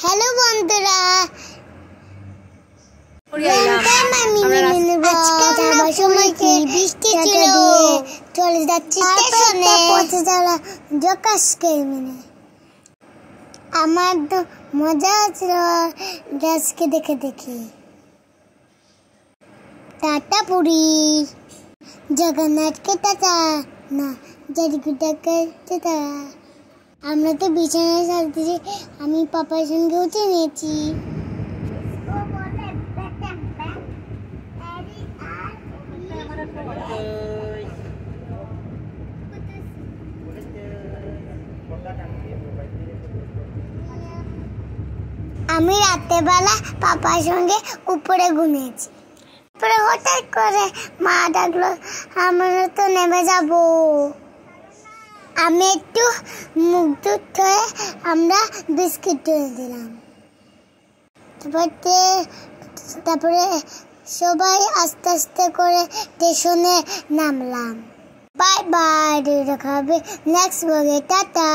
Hello বন্ধুরা, বৃষ্টি ছিল, চলে যাচ্ছি আমার তো মজা হচ্ছিল গ্যাসকে দেখে দেখে। টাটা পুরি, জগন্নাথকে টাটা, না জারিকুটাকে টাটা। আমরা তো বিছানায় সাজতেছি, আমি পাপার সঙ্গে উঠে নিয়েছি। আমি রাত্রেবেলা পাপার সঙ্গে উপরে ঘুমিয়েছি। তারপরে হঠাৎ করে মা ডাকলো, আমরা তো নেমে যাব। আমি একটু মুখ দুধ হয়ে আমরা বিস্কিট তুলে দিলাম। তারপরে সবাই আস্তে আস্তে করে স্টেশনে নামলাম। বাই বাই, দেখা হবে নেক্সট ব্লগে। টাটা।